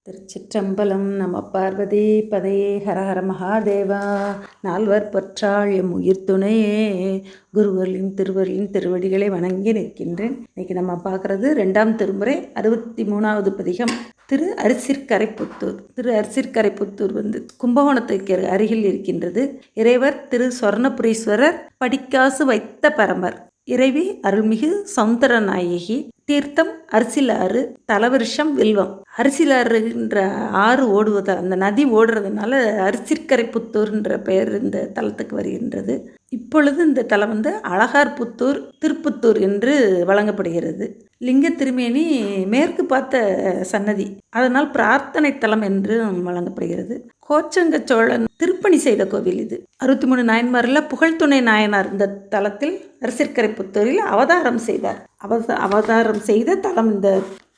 திருச்சிற்றம்பலம். நம பார்வதி பதையே ஹரஹர மகாதேவா. நால்வர் பொற்றாள் எம் உயிர் துணையே. குருவர்களின் திருவர்களின் திருவடிகளை வணங்கி நிற்கின்றேன். இன்னைக்கு நம்ம பார்க்குறது 2ஆம் திருமுறை 63வது பதிகம். திரு அரிசிற்கரைப்புத்தூர். திரு அரிசிற்கரைப்புத்தூர் கும்பகோணத்துக்கு அருகில் இருக்கின்றது. இறைவர் திரு சொர்ணபுரீஸ்வரர் படிக்காசு வைத்த பரமர். இறைவி அருள்மிகு சௌந்தரநாயகி. தீர்த்தம் அரிசிலாறு. தலவிருஷம் வில்வம். அரிசிலாறுன்ற ஆறு ஓடுவது, அந்த நதி ஓடுறதுனால அரிசிற்கரைப்புத்தூர்ன்ற பெயர் இந்த தலத்துக்கு வருகின்றது. இப்பொழுது இந்த தலம் அழகார்புத்தூர், திருப்புத்தூர் என்று வழங்கப்படுகிறது. லிங்க திருமேனி மேற்கு பார்த்த சன்னதி, அதனால் பிரார்த்தனை தலம் என்று வழங்கப்படுகிறது. கோச்சங்க சோழன் திருப்பணி செய்த கோவில் இது. 63 நாயன்மாரில் புகழ்துணை நாயனார் இந்த தலத்தில் அரிசிற்கரைப்புத்தூரில் அவதாரம் செய்தார். அவதாரம் செய்த தலம் இந்த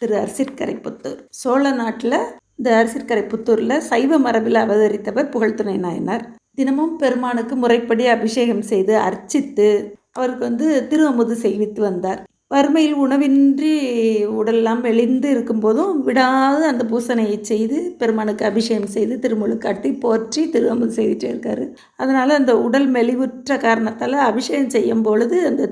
திரு அரிசிற்கரைப்புத்தூர். சோழ நாட்டில் இந்த அரிசிற்கரைப்புத்தூரில் சைவ மரபில் அவதரித்தவர் புகழ்துணை நாயனார். தினமும் பெருமானுக்கு முறைப்படி அபிஷேகம் செய்து அர்ச்சித்து அவருக்கு திரு அமுது செய்வித்து வந்தார். வறுமையில் உணவின்றி உடலெல்லாம் மெலிந்து இருக்கும்போதும் விடாது அந்த பூசணையை செய்து பெருமானுக்கு அபிஷேகம் செய்து திருமுழு காட்டி போற்றி திரு அமுது செய்துட்டே இருக்காரு. அதனால் அந்த உடல் மெலிவுற்ற காரணத்தால் அபிஷேகம் செய்யும் பொழுது அந்த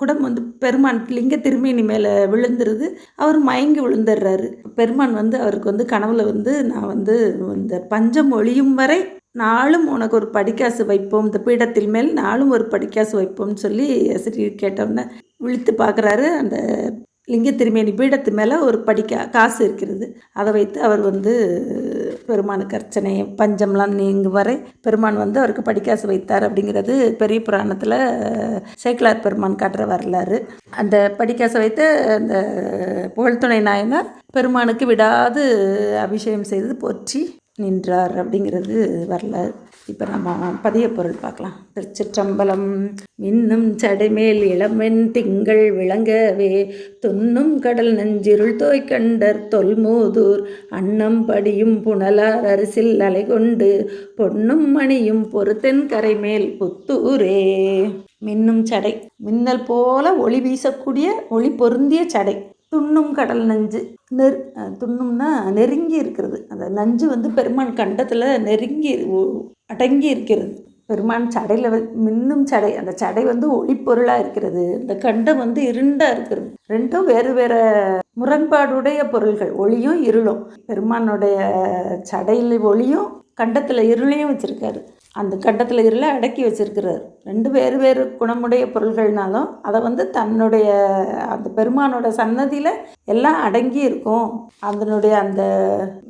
குடம் பெருமான் லிங்க திருமேனி மேலே விழுந்துருது. அவர் மயங்கி விழுந்துடுறாரு. பெருமான் அவருக்கு கனவுல நான் இந்த பஞ்சம் ஒழியும் வரை நாளும் உனக்கு ஒரு படிக்காசு வைப்போம், இந்த பீடத்தில் மேல் நாளும் ஒரு படிக்காசு வைப்போம்னு சொல்லி கேட்டவுடனே விழித்து பார்க்குறாரு. அந்த லிங்க திருமேனி பீடத்து மேலே ஒரு காசு இருக்கிறது. அதை வைத்து அவர் பெருமானுக்கு அர்ச்சனை பஞ்சம்லாம் நீங்கும் வரை பெருமான் அவருக்கு படிக்காசு வைத்தார் அப்படிங்கிறது பெரிய புராணத்தில் சேக்கிழார் பெருமான் காட்டுற வரலாறு. அந்த படிக்காசை வைத்து அந்த புகழ்துணை நாயனார் பெருமானுக்கு விடாது அபிஷேகம் செய்து போற்றி நின்றார் அப்படிங்கிறது வரலாறு. இப்போ நம்ம பதிய பொருள் பார்க்கலாம். திருச்சிற்றம்பலம். மின்னும் சடைமேல் இளமென் திங்கள் விளங்கவே துன்னும் கடல் நஞ்சிருள் தோய் கண்டர் தொல்மூதூர் அன்னம் படியும் புனலார் அரிசில் அலைகொண்டு பொன்னும் மணியும் பொறுத்தென் கரைமேல் புத்தூரே. மின்னும் சடை, மின்னல் போல ஒளி வீசக்கூடிய ஒளி பொருந்திய சடை. துண்ணும் கடல் நஞ்சு, துண்ணும்னா நெருங்கி இருக்கிறது. அந்த நஞ்சு பெருமான் கண்டத்தில் நெருங்கி அடங்கி இருக்கிறது. பெருமான் சடையில் மின்னும் சடை, அந்த சடை ஒளிப்பொருளாக இருக்கிறது. இந்த கண்டம் இருண்டாக இருக்கிறது. ரெண்டும் வேறு வேறு முரண்பாடுடைய பொருள்கள், ஒளியும் இருளும். பெருமானுடைய சடையில் ஒளியும் கண்டத்தில் இருளையும் வச்சுருக்காரு. அந்த கண்டத்தில் இருளை அடக்கி வச்சிருக்கிறார். ரெண்டு வேறு வேறு குணமுடைய பொருள்கள்னாலும் அதை தன்னுடைய அந்த பெருமானோட சன்னதியில் எல்லாம் அடங்கி இருக்கும். அதனுடைய அந்த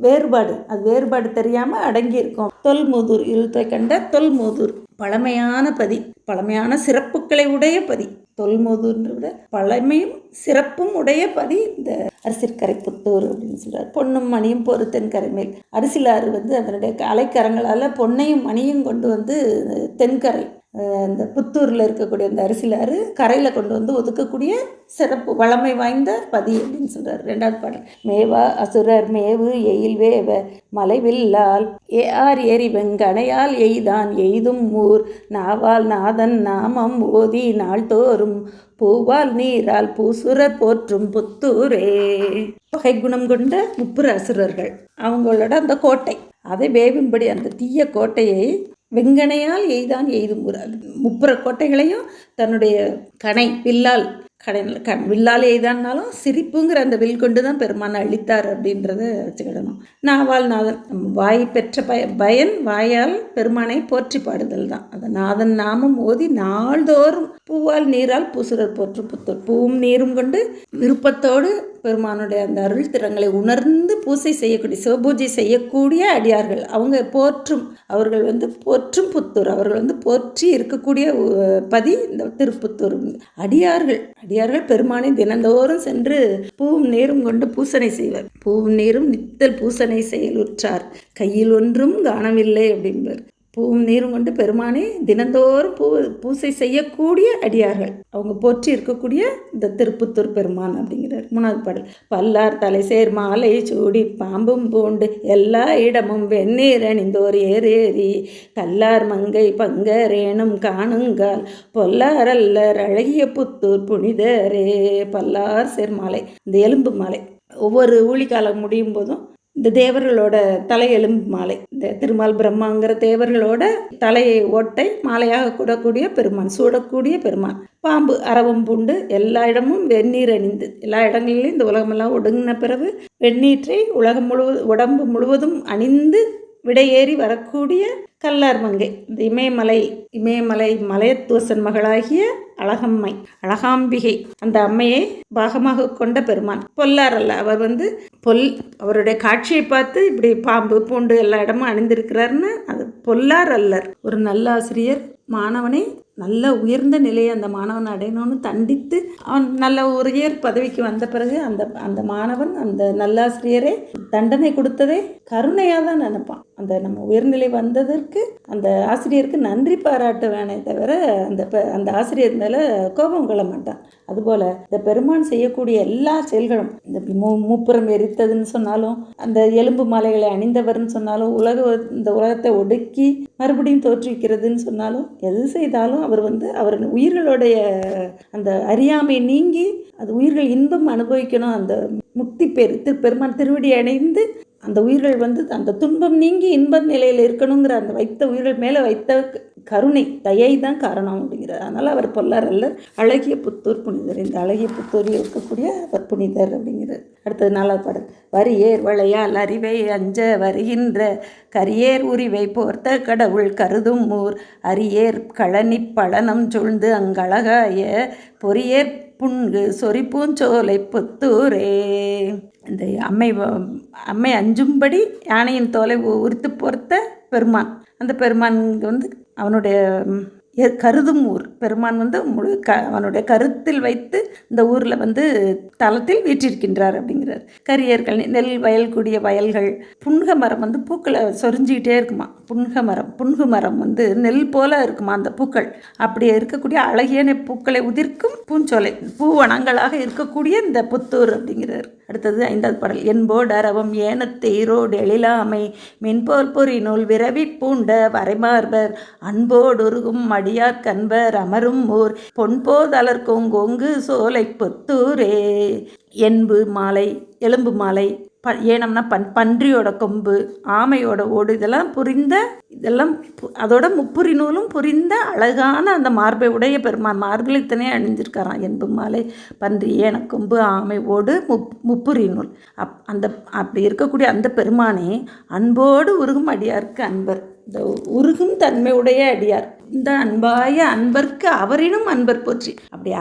வேறுபாடு, அது வேறுபாடு தெரியாமல் அடங்கி இருக்கும். தொல்மூதூர், இருளை கண்ட தொல்மூதூர், பழமையான பதி, பழமையான சிறப்புகளை உடைய பதி. தொல்மூதூர்ன்ற விட பழமையும் சிறப்பும் உடைய பதி இந்த அரிசிற்கரைப்புத்தூர் அப்படின்னு சொல்றார். பொன்னும் மணியும் பொறுத்தென் கரைமேல். அரிசிலாறு அதனுடைய அலைக்கரங்களால் பொன்னையும் மணியும் கொண்டு தென்கரை, இந்த புத்தூரில் இருக்கக்கூடிய அந்த அரிசிலாறு கரையில் கொண்டு ஒதுக்கக்கூடிய சிறப்பு வளமை வாய்ந்த பதி அப்படின்னு சொல்கிறார். 2வது பாடல். மேவா அசுரர் மேவு எயில் வேவ மலைவில்லால் ஏஆர் ஏரி வெங்கணையால் எய்தான் எய்தும் ஊர் நாவால் நாதன் நாமம் ஓதி நாள்தோறும் பூவால் நீரால் பூசுரர் போற்றும் புத்தூரே. வகை குணம் கொண்ட 30 அசுரர்கள், அவங்களோட அந்த கோட்டை, அதை வேவும்படி அந்த தீய கோட்டையை வெங்கணையால் எய்தான் எய்தும் ஊர். 30 கோட்டைகளையும் தன்னுடைய கணை வில்லால் வில்லால் எய்தான்னாலும் சிரிப்புங்கிற அந்த வில் கொண்டு தான் பெருமானை அழித்தார் அப்படின்றத வச்சுக்கிடணும். நாவால் நாதன், வாய் பெற்ற பயன் வாயால் பெருமானை போற்றி பாடுதல் தான். அந்த நாதன் நாமம் ஓதி நாள்தோறும் பூவால் நீரால் பூசுரர் போற்றும் புத்தூர். பூவும் நீரும் கொண்டு விருப்பத்தோடு பெருமானுடைய அந்த அருள் திறங்களை உணர்ந்து பூசை செய்யக்கூடிய, சிவபூஜை செய்யக்கூடிய அடியார்கள். அவங்க போற்றும், அவர்கள் போற்றும் புத்தூர், அவர்கள் போற்றி இருக்கக்கூடிய பதி இந்த திருப்புத்தூர். அடியார்கள் பெருமானை தினந்தோறும் சென்று பூவும் நீரும் கொண்டு பூசனை செய்வர். பூவும் நீரும் நித்தல் பூசனை செயலுற்றார் கையில் ஒன்றும் காணவில்லை அப்படின்பார். பூவும் நீரும் கொண்டு பெருமானை தினந்தோறும் பூசை செய்யக்கூடிய அடியார்கள், அவங்க போற்றி இருக்கக்கூடிய இந்த திருப்புத்தூர் பெருமான் அப்படிங்கிறார். 3வது பாடல். பல்லார் தலை சேர் மாலை சூடி பாம்பும் பூண்டு எல்லா இடமும் வெந்நீர் அணிந்தோர் ஏறேறி கல்லார் மங்கை பங்கரேனும் காணுங்கால் பொல்லார் அல்லர் அழகிய புத்தூர் புனிதரே. பல்லார் சேர் மாலை, இந்த எலும்பு மாலை. ஒவ்வொரு ஊழிக்காலம் முடியும் போதும் இந்த தேவர்களோட தலை எலும்பு மாலை, இந்த திருமால் பிரம்மாங்கிற தேவர்களோட தலையை ஓட்டை மாலையாக கூடக்கூடிய பெருமான், சூடக்கூடிய பெருமான். பாம்பு அரவம் பூண்டு எல்லா இடமும் வெந்நீர் அணிந்து, எல்லா இடங்களிலும் இந்த உலகமெல்லாம் ஒடுங்கின பிறகு வெந்நீற்றை உலகம் உடம்பு முழுவதும் அணிந்து விடையேறி வரக்கூடிய கல்லார் மங்கை, இந்த இமயமலை மலையத்துவசன் மகளாகிய அழகாம்பிகை, அந்த அம்மையை பாகமாக கொண்ட பெருமான். பொல்லார் அல்ல, அவர் அவருடைய காட்சியை பார்த்து இப்படி பாம்பு பூண்டு எல்லா இடமும் அணிந்திருக்கிறாருன்னு அது பொல்லார் அல்லர். ஒரு நல்ல ஆசிரியர் மாணவனை நல்ல உயர்ந்த நிலையை அந்த மாணவன் அடையணும்னு தண்டித்து அவன் நல்ல உயர் பதவிக்கு வந்த பிறகு அந்த மாணவன் அந்த நல்லாசிரியரை தண்டனை கொடுத்ததே கருணையாக தான் நினைப்பான். அந்த நம்ம உயர்நிலை வந்ததற்கு அந்த ஆசிரியருக்கு நன்றி பாராட்ட வேணே தவிர அந்த ஆசிரியர் மேலே கோபம் கொள்ள மாட்டான். அதுபோல் இந்த பெருமான் செய்யக்கூடிய எல்லா செயல்களும், இந்த மூப்புறம் எரித்ததுன்னு சொன்னாலும், அந்த எலும்பு மாலைகளை அணிந்தவர்னு சொன்னாலும், இந்த உலகத்தை ஒடுக்கி மறுபடியும் தோற்றுவிக்கிறதுன்னு சொன்னாலும், எது செய்தாலும் அவர் உயிர்களுடைய அந்த அறியாமை நீங்கி அது உயிர்கள் இன்பம் அனுபவிக்கணும், அந்த முக்தி பெருமான் திருவடி அடைந்து அந்த உயிர்கள் அந்த துன்பம் நீங்கி இன்ப நிலையில் இருக்கணுங்கிற அந்த உயிர்கள் மேலே வைத்த கருணை தயை தான் காரணம் அப்படிங்கிறார். அதனால் அவர் பொல்லார் அல்லர், அழகிய புத்தூர் புனிதர். இந்த அழகிய புத்தூரில் இருக்கக்கூடிய அவர் புனிதர் அப்படிங்கிறார். அடுத்தது 4வது பாடல். வரியேர் வளையால் அறிவை அஞ்ச வருகின்ற கரியேர் உரிவை போர்த்த கடவுள் கருதும் ஊர் அரியேர் கழனி பழனம் சூழ்ந்து அங்கழகாய பொறியேர் புண்கு சொறிப்பூஞ்சோலை புத்தூரே. இந்த அம்மை அஞ்சும்படி யானையின் தோலை உரித்து பொறுத்த பெருமான். அந்த பெருமான் அவனுடைய கருதும் ஊர். பெருமான் அவனுடைய கருத்தில் வைத்து இந்த ஊரில் தலத்தில் வீற்றிருக்கின்றார் அப்படிங்கிறார். கரியர்கள், நெல் வயல் கூடிய வயல்கள், புன்க மரம் பூக்களை சொரிஞ்சிக்கிட்டே இருக்குமா. புன்கு மரம் நெல் போல இருக்குமா அந்த பூக்கள். அப்படி இருக்கக்கூடிய அழகிய பூக்களை உதிர்க்கும் பூஞ்சோலை, பூவனங்களாக இருக்கக்கூடிய இந்த புத்தூர் அப்படிங்கிறார். அடுத்தது 5வது பாடல். என்போடு அரவம் ஏனத்து ஈரோடு எழிலாமை மென்போல் பொறி நூல் விரவி பூண்ட வரைமார்பர் அன்போடு உருகும் அடியார் கண்பர் அமரும் ஊர் பொன்போதலர்க்கும் கொங்கு சோலை புத்தூரே. எலும்பு மாலை ஏனம்னா பன்றியோட கொம்பு, ஆமையோட ஓடு, இதெல்லாம் அதோட முப்புரி நூலும் புரிந்த அழகான அந்த மார்பை உடைய பெருமான். மார்பில் இத்தனை அணிஞ்சிருக்காராம். என்பு மாலை, பன்றி, ஏனக்கொம்பு, ஆமை ஓடு, முப்புரி நூல். அப்படி இருக்கக்கூடிய அந்த பெருமானே அன்போடு உருகும் அடியாருக்கு அன்பர். இந்த உருகும் தன்மையுடைய அடியார், இந்த அன்பாய அன்பர்க்கு அவரினும் அன்பர் போற்றி. அப்படி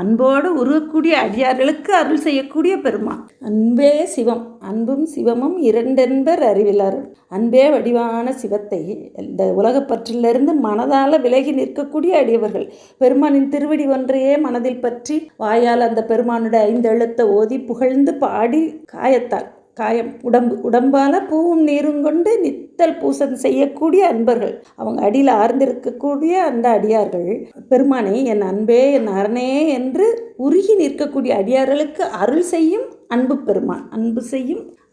அன்போடு உருகக்கூடிய அடியார்களுக்கு அருள் செய்யக்கூடிய பெருமான். அன்பே சிவம், அன்பும் சிவமும் இரண்டென்பர் அறிவிலார். அன்பே வடிவான சிவத்தை இந்த உலகப்பற்றிலிருந்து மனதால் விலகி நிற்கக்கூடிய அடியவர்கள் பெருமானின் திருவடி ஒன்றையே மனதில் பற்றி வாயால் அந்த பெருமானுடைய 5 எழுத்தை ஓதி புகழ்ந்து பாடி உடம்பால பூவும் நீரும் கொண்டு நித்தல் பூசன் செய்யக்கூடிய அன்பர்கள், அவங்க அடியில் ஆர்ந்திருக்கக்கூடிய அந்த அடியார்கள் பெருமானை என் அன்பே என் அரணே என்று உருகி நிற்கக்கூடிய அடியார்களுக்கு அருள் செய்யும் அன்பு பெருமான்.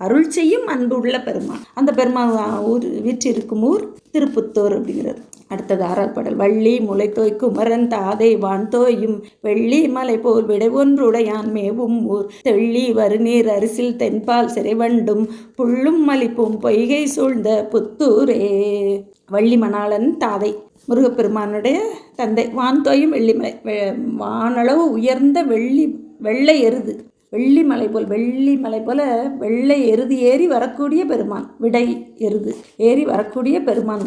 அருள் செய்யும் அன்பு உள்ள பெருமான். அந்த பெருமான் வீற்றிருக்கும் ஊர் திருப்புத்தூர் அப்படிங்கிறது. அடுத்தது 6வது பாடல். வள்ளி முளை தோய்க்கு உமரன் தாதை வான் தோயும் வெள்ளி மலை போல் விடை ஒன்றுடையான் மேவும் ஊர் தெள்ளி வருநீர் அரிசில் தென்பால் சிறைவண்டும் புள்ளும் மலிப்பும் பொய்கை சூழ்ந்த புத்தூரே. வள்ளி மணாளன் தாதை முருகப்பெருமானுடைய தந்தை. வான் தோயும் வெள்ளிமலை, வானளவு உயர்ந்த வெள்ளை எருது, வெள்ளி மலை போல வெள்ளை எருது ஏறி வரக்கூடிய பெருமான், விடை எருது ஏறி வரக்கூடிய பெருமான்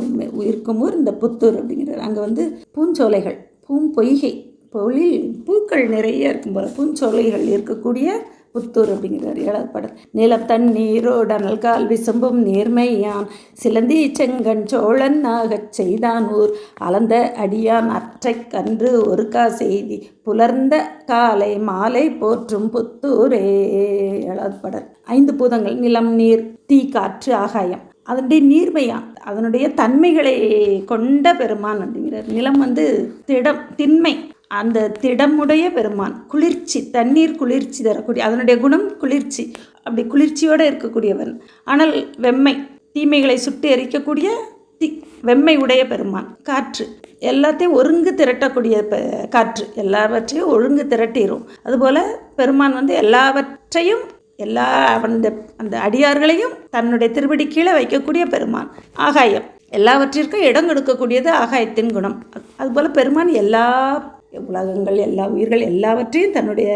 இருக்கும் ஊர் இந்த புத்தூர் அப்படிங்கிறார். அங்கே பூஞ்சோலைகள், பொய்கை பூக்கள் நிறைய இருக்கும் போல பூஞ்சோலைகள் இருக்கக்கூடிய புத்தூர் அப்படிங்கிறார். 7வது பாடல். நிலம் தண்ணீரோட நல்கால் விசும்பும் நேர்மையான் சிலந்தி செங்கன் சோழன் நாகச் செய்தான் ஊர் அளந்த அடியான் அற்றை கன்று ஒருக்கா செய்தி புலர்ந்த காலை மாலை போற்றும் புத்தூரே. 7வது பாடல். 5 பூதங்கள் நிலம், நீர், தீ, காற்று, ஆகாயம், அதனுடைய நீர்மையான், அதனுடைய தன்மைகளை கொண்ட பெருமான் அப்படிங்கிறார். நிலம் திண்மை, அந்த திடமுடைய பெருமான். குளிர்ச்சி, தண்ணீர் குளிர்ச்சி தரக்கூடிய, அதனுடைய குணம் குளிர்ச்சி, அப்படி குளிர்ச்சியோடு இருக்கக்கூடியவன். ஆனால் வெம்மை, தீமைகளை சுட்டு எரிக்கக்கூடிய வெம்மை உடைய பெருமான். காற்று, எல்லாத்தையும் ஒருங்கு திரட்டக்கூடிய காற்று, எல்லாவற்றையும் ஒழுங்கு திரட்டிடும். அதுபோல் பெருமான் எல்லாவற்றையும் எல்லா அந்த அடியார்களையும் தன்னுடைய திருவடி கீழே வைக்கக்கூடிய பெருமான். ஆகாயம் எல்லாவற்றிற்கும் இடம் கொடுக்கக்கூடியது ஆகாயத்தின் குணம். அதுபோல் பெருமான் எல்லா உலகங்கள் எல்லா உயிர்கள் எல்லாவற்றையும் தன்னுடைய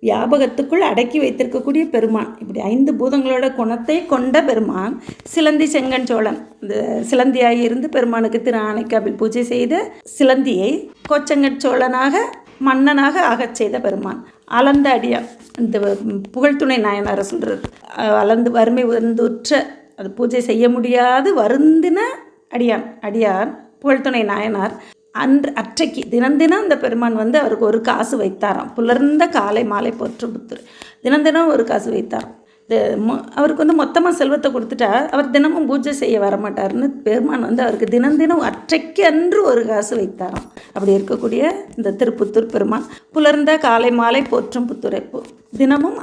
வியாபகத்துக்குள் அடக்கி வைத்திருக்கக்கூடிய பெருமான். இப்படி 5 பூதங்களோட குணத்தை கொண்ட பெருமான் சிலந்தி செங்கன் சோழன். இந்த சிலந்தியாகி இருந்து பெருமானுக்கு திரு ஆனைக்காவில் பூஜை செய்த சிலந்தியை கோச்செங்கன் சோழனாக மன்னனாக ஆகச் செய்த பெருமான். அலந்த அடியான், இந்த புகழ்துணை நாயனாரை சொல்கிறது. அலந்து வறுமை வந்துற்ற அது பூஜை செய்ய முடியாது வருந்தின அடியான் புகழ்துணை நாயனார். அன்றைக்கு தினம் அந்த பெருமான் அவருக்கு ஒரு காசு வைத்தாராம். புலர்ந்த காலை மாலை போற்றும் புத்தர் தினம் ஒரு காசு வைத்தாராம். அவருக்கு மொத்தமாக செல்வத்தை கொடுத்துட்டா அவர் தினமும் பூஜை செய்ய வரமாட்டார்னு பெருமான் அவருக்கு தினம் அற்றைக்கு அன்று ஒரு காசு வைத்தாராம். அப்படி இருக்கக்கூடிய இந்த திருப்புத்தூர் பெருமான் புலர்ந்த காலை மாலை போற்றும் புத்தூரை தினமும்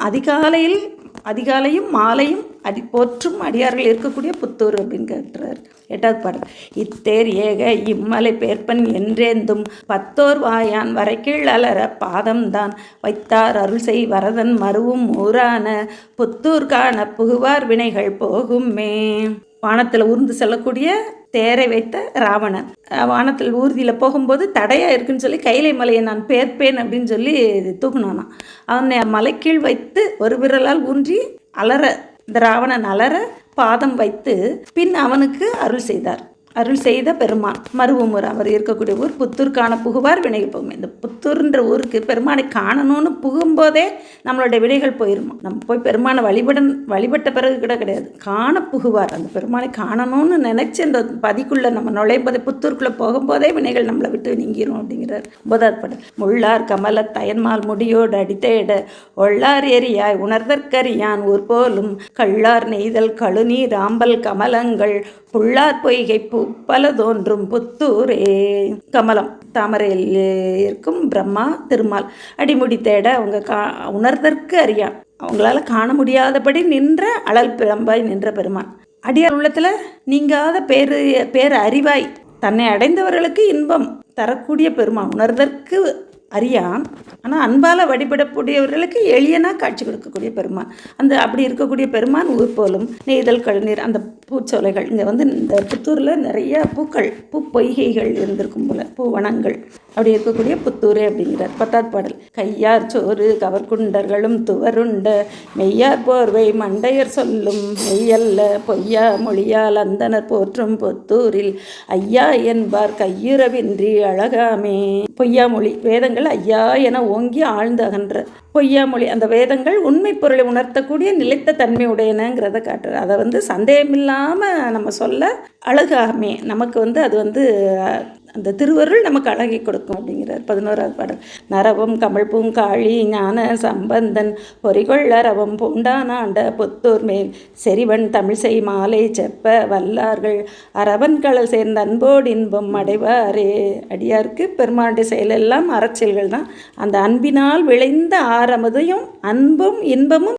அதிகாலையும் மாலையும் போற்றும் அடியார்கள் இருக்கக்கூடிய புத்தூர் அப்படின்னு கேட்டுறார். 8வது பாடல். இத்தேர் ஏக இம்மலை பேர்ப்பன் என்றேந்தும் 10 வாயான் வரைக்கீழ் அலர பாதம்தான் வைத்தார் அருள் செய் வரதன் மருவும் ஊரான புத்தூர் காண புகுவார் வினைகள் போகுமே. வானத்தில் ஊர்ந்து செல்லக்கூடிய தேரை வைத்த ராவணன் வானத்தில் ஊர்தியில் போகும்போது தடையாக இருக்குன்னு சொல்லி கைலை மலையை நான் பேர்ப்பேன் அப்படின்னு சொல்லி தூக்குனானா. அவனை மலைக்கீழ் வைத்து ஒரு விரலால் ஊன்றி இந்த ராவணன் அலற பாதம் வைத்து பின் அவனுக்கு அருள் செய்த பெருமான் மருவமுறை. அவர் இருக்கக்கூடிய ஊர் புத்தூர் காண புகுவார் வினைகள் போகும். இந்த புத்தூர்ன்ற ஊருக்கு பெருமானை காணணும்னு புகும்போதே நம்மளுடைய வினைகள் போயிருமா. நம்ம போய் பெருமானை வழிபட்ட பிறகு கிடையாது, காண புகுவார். அந்த பெருமானை காணணும்னு நினைச்சு அந்த பதிக்குள்ளே நம்ம நுழையும்போதே புத்தூருக்குள்ளே போகும்போதே வினைகள் நம்மளை விட்டு நீங்கிரும் அப்படிங்கிறார். 9வது பாடல். முள்ளார் கமல தயன்மால் முடியோடு அடித்தேட ஒள்ளார் எரியாய் உணர்தற்கரியான் ஊர் போலும் கள்ளார் நெய்தல் கழுநீர் ஆம்பல் கமலங்கள் புள்ளார் பொய்கை பல தோன்றும் புத்தூரே. கமலம் தாமரையில் இருக்கும் பிரம்மா திருமால் அடிமுடி தேட அவங்க உணர்தற்கு அறியான், அவங்களால காண முடியாதபடி நின்ற அழல் பிளம்பாய் நின்ற பெருமான். அடியார் உள்ளத்தில் நீங்காத பேர் அறிவாய் தன்னை அடைந்தவர்களுக்கு இன்பம் தரக்கூடிய பெருமான். உணர்தற்கு அறியான், ஆனால் அன்பால் வழிபடக்கூடியவர்களுக்கு எளியனாக காட்சி கொடுக்கக்கூடிய பெருமான். அப்படி இருக்கக்கூடிய பெருமான் ஊர் போலும் நெய்தல் கழுநீர். அந்த பூச்சோலைகள் இங்கே இந்த புத்தூரில் நிறைய பூ பொய்கைகள் இருந்திருக்கும் போல, பூவனங்கள். அப்படி இருக்கக்கூடிய புத்தூரே அப்படிங்கிறார். 10வது பாடல். கையார் சோறு கவர்குண்டர்களும் துவருண்ட மெய்யார் போர்வை மண்டையர் சொல்லும் மெய்யல்ல பொய்யா மொழியால் அந்தனர் போற்றும் புத்தூரில் ஐயா என்பார் கையுறவின்றி அழகாமே. பொய்யா மொழி வேதங்கள் ஐயா என ஓங்கி ஆழ்ந்து அகன்ற பொய்யாமொழி. அந்த வேதங்கள் உண்மை பொருளை உணர்த்தக்கூடிய நிலைத்த தன்மை உடையனங்கிறத காட்டுற. அதை சந்தேகமில்லாமல் நம்ம சொல்ல அழகாமே. நமக்கு அது அந்த திருவருள் நமக்கு அழகை கொடுக்கும் அப்படிங்கிறார். 11வது பாடல். நரவம் கமல் பூங்காழி ஞான சம்பந்தன் பொறிகொள்ளரவம் பூண்டானாண்ட புத்தூர் மேல் செறிவன் தமிழ்செய் மாலை செப்ப வல்லார்கள் அரவன் கடல் சேர்ந்த அன்போடு இன்பம் அடைவாரே. அடியாருக்கு பெருமானுடைய செயலெல்லாம் அறச்செயல்கள் தான். அந்த அன்பினால் விளைந்த ஆரமதையும் அன்பும் இன்பமும்